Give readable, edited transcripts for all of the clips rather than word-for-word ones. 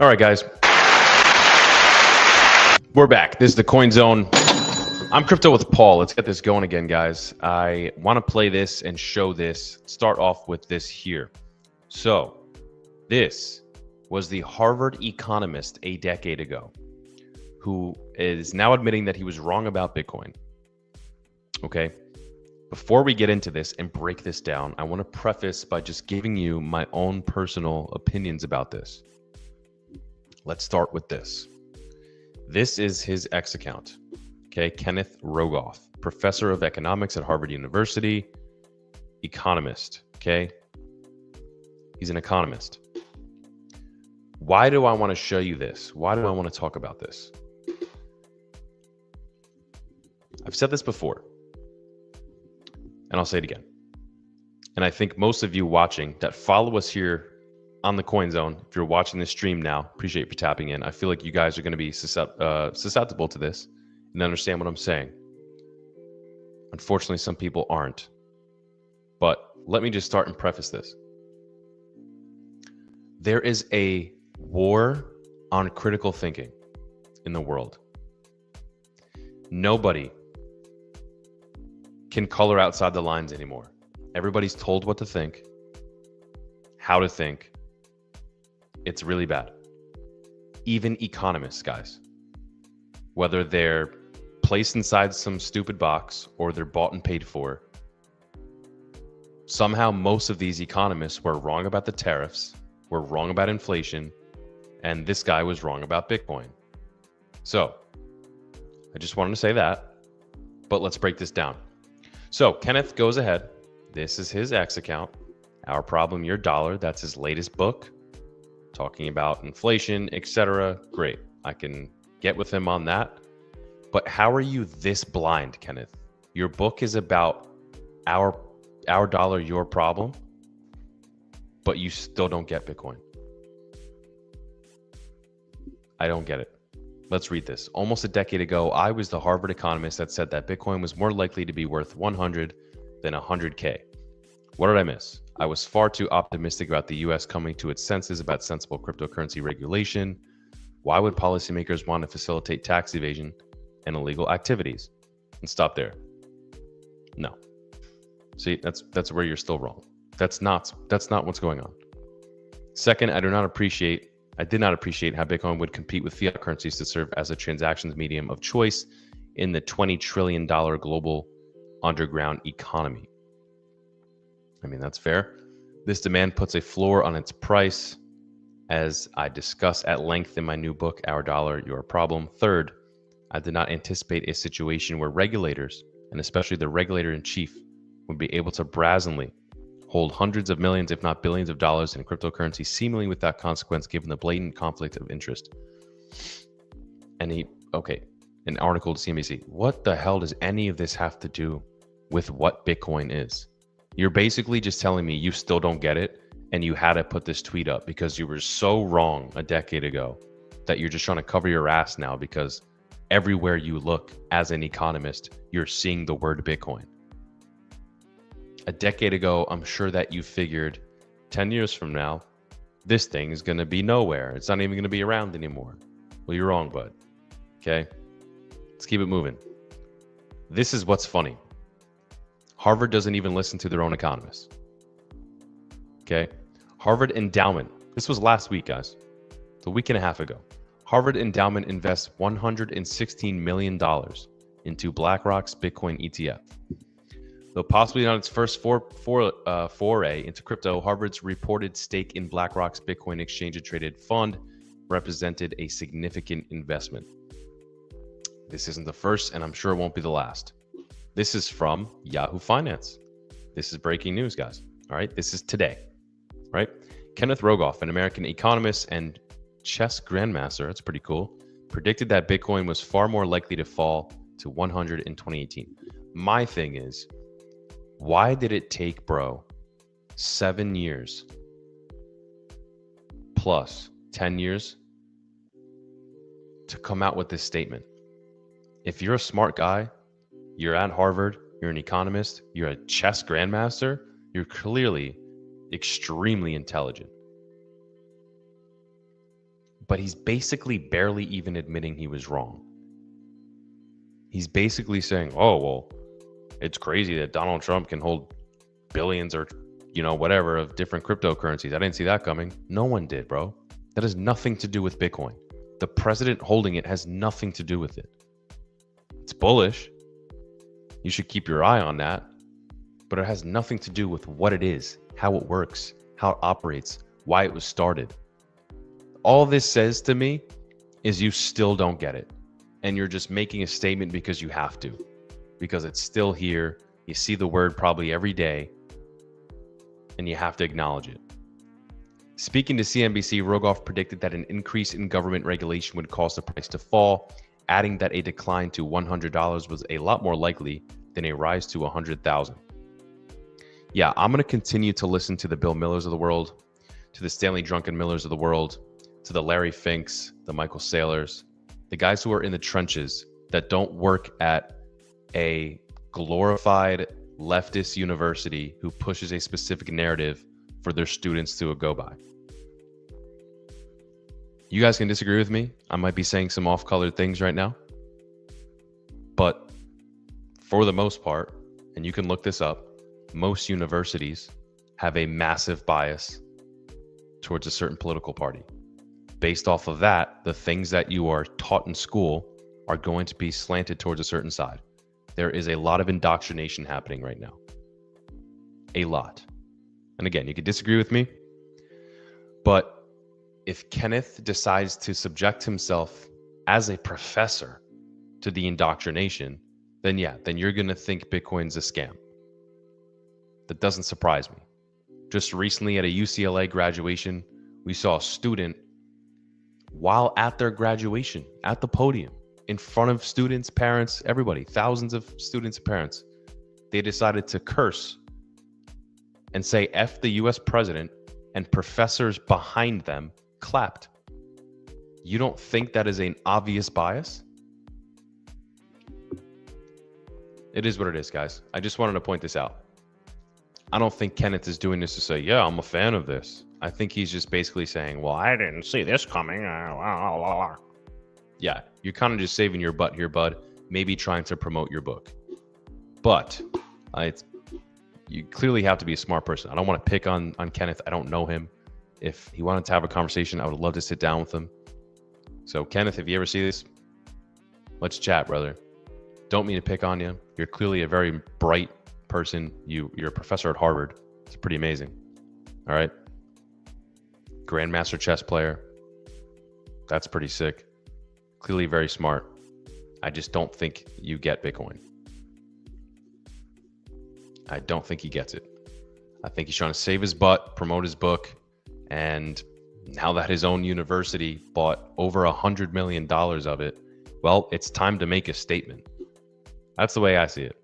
All right, guys. We're back. This is the Coin Zone. I'm Crypto with Paul. Let's get this going again, guys. I want to play this and show this. Start off with this here. So, this was the Harvard economist a decade ago who is now admitting that he was wrong about Bitcoin. Okay? Before we get into this and break this down, I want to preface by just giving you my own personal opinions about this. Let's start with this. This is his X account. Okay, Kenneth Rogoff, professor of economics at Harvard University, economist. Okay, he's an economist. Why do I want to show you this? Why do I want to talk about this? I've said this before, and I'll say it again. And I think most of you watching that follow us here on the Coin Zone, if you're watching this stream now, appreciate you for tapping in. I feel like you guys are going to be susceptible to this and understand what I'm saying. Unfortunately, some people aren't. But let me just start and preface this. There is a war on critical thinking in the world. Nobody can color outside the lines anymore. Everybody's told what to think, how to think. It's really bad. Even economists, guys, whether they're placed inside some stupid box or they're bought and paid for, somehow most of these economists were wrong about the tariffs, were wrong about inflation, and this guy was wrong about Bitcoin. So I just wanted to say that, but let's break this down. So Kenneth goes ahead. This is his X account, Our Problem, Your Dollar. That's his latest book, talking about inflation, etc. Great. I can get with him on that. But how are you this blind, Kenneth? Your book is about our dollar, your problem, but you still don't get Bitcoin. I don't get it. Let's read this. Almost a decade ago, I was the Harvard economist that said that Bitcoin was more likely to be worth 100 than 100K. What did I miss? I was far too optimistic about the US coming to its senses about sensible cryptocurrency regulation. Why would policymakers want to facilitate tax evasion and illegal activities? And stop there. No. See, that's where you're still wrong. That's not what's going on. Second, I did not appreciate how Bitcoin would compete with fiat currencies to serve as a transactions medium of choice in the $20 trillion global underground economy. I mean, that's fair. This demand puts a floor on its price, as I discuss at length in my new book, Our Dollar, Your Problem. Third, I did not anticipate a situation where regulators, and especially the regulator-in-chief, would be able to brazenly hold hundreds of millions, if not billions of dollars in cryptocurrency, seemingly without consequence, given the blatant conflict of interest. And an article to CNBC. What the hell does any of this have to do with what Bitcoin is? You're basically just telling me you still don't get it, and you had to put this tweet up because you were so wrong a decade ago that you're just trying to cover your ass now because everywhere you look as an economist, you're seeing the word Bitcoin. A decade ago, I'm sure that you figured 10 years from now, this thing is going to be nowhere. It's not even going to be around anymore. Well, you're wrong, bud. Okay? Let's keep it moving. This is what's funny. Harvard doesn't even listen to their own economists. Okay? Harvard Endowment. This was last week, guys. It's a week and a half ago. Harvard Endowment invests $116 million into BlackRock's Bitcoin ETF. Though possibly not its first foray into crypto, Harvard's reported stake in BlackRock's Bitcoin exchange and traded fund represented a significant investment. This isn't the first, and I'm sure it won't be the last. This is from Yahoo Finance. This is breaking news, guys. All right, this is today, right? Kenneth Rogoff, an American economist and chess grandmaster, that's pretty cool, predicted that Bitcoin was far more likely to fall to 100 in 2018. My thing is, why did it take, 7 years plus 10 years to come out with this statement? If you're a smart guy, you're at Harvard, you're an economist, you're a chess grandmaster, you're clearly extremely intelligent. but he's basically barely even admitting he was wrong. He's basically saying, oh, well, it's crazy that Donald Trump can hold billions or, whatever of different cryptocurrencies. I didn't see that coming. No one did, bro. That has nothing to do with Bitcoin. The president holding it has nothing to do with it. It's bullish. You should keep your eye on that. But it has nothing to do with what it is, how it works, how it operates, why it was started. All this says to me is you still don't get it. And you're just making a statement because you have to. Because it's still here. You see the word probably every day. And you have to acknowledge it. Speaking to CNBC, Rogoff predicted that an increase in government regulation would cause the price to fall, adding that a decline to $100 was a lot more likely than a rise to $100,000. Yeah, I'm going to continue to listen to the Bill Millers of the world, to the Stanley Drunken Millers of the world, to the Larry Finks, the Michael Saylors, the guys who are in the trenches that don't work at a glorified leftist university who pushes a specific narrative for their students to go by. You guys can disagree with me. I might be saying some off-colored things right now. But for the most part, and you can look this up, most universities have a massive bias towards a certain political party. Based off of that, the things that you are taught in school are going to be slanted towards a certain side. There is a lot of indoctrination happening right now. A lot. And again, you could disagree with me, but if Kenneth decides to subject himself as a professor to the indoctrination, then you're going to think Bitcoin's a scam. That doesn't surprise me. Just recently at a UCLA graduation, we saw a student, while at their graduation, at the podium, in front of students, parents, everybody, thousands of students and parents, they decided to curse and say F the US president, and professors behind them clapped. You don't think that is an obvious bias? It is what it is, guys. I just wanted to point this out. I don't think Kenneth is doing this to say, yeah, I'm a fan of this. I think he's just basically saying, well, I didn't see this coming. Yeah, you're kind of just saving your butt here, bud. Maybe trying to promote your book. But you clearly have to be a smart person. I don't want to pick on Kenneth. I don't know him. If he wanted to have a conversation, I would love to sit down with him. So Kenneth, if you ever see this, let's chat, brother. Don't mean to pick on you. You're clearly a very bright person. You're a professor at Harvard. It's pretty amazing. All right. Grandmaster chess player. That's pretty sick. Clearly very smart. I just don't think you get Bitcoin. I don't think he gets it. I think he's trying to save his butt, promote his book, and now that his own university bought over $100 million of it, well, it's time to make a statement. That's the way I see it.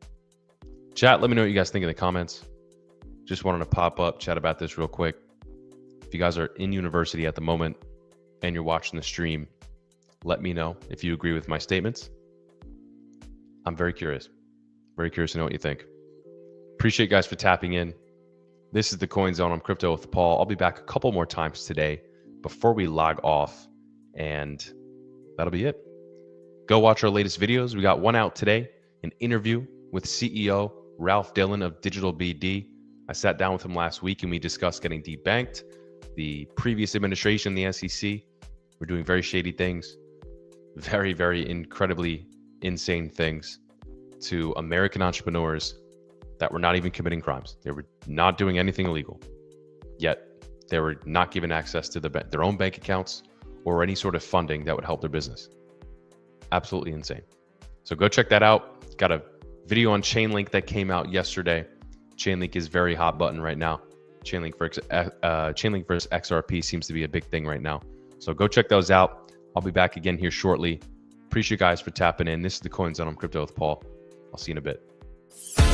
Chat, let me know what you guys think in the comments. Just wanted to pop up, chat about this real quick. If you guys are in university at the moment and you're watching the stream, let me know if you agree with my statements. I'm very curious. Very curious to know what you think. Appreciate you guys for tapping in. This is the Coin Zone. I'm Crypto with Paul. I'll be back a couple more times today before we log off, and that'll be it. Go watch our latest videos. We got one out today, an interview with CEO Ralph Dillon of Digital BD. I sat down with him last week and we discussed getting debanked, the previous administration, the SEC. We're doing very shady things, very, very incredibly insane things to American entrepreneurs that were not even committing crimes. They were not doing anything illegal, yet they were not given access to their own bank accounts or any sort of funding that would help their business. Absolutely insane. So go check that out. Got a video on Chainlink that came out yesterday. Chainlink is very hot button right now. Chainlink versus XRP seems to be a big thing right now. So go check those out. I'll be back again here shortly. Appreciate you guys for tapping in. This is the Coin Zone. I'm Crypto with Paul. I'll see you in a bit.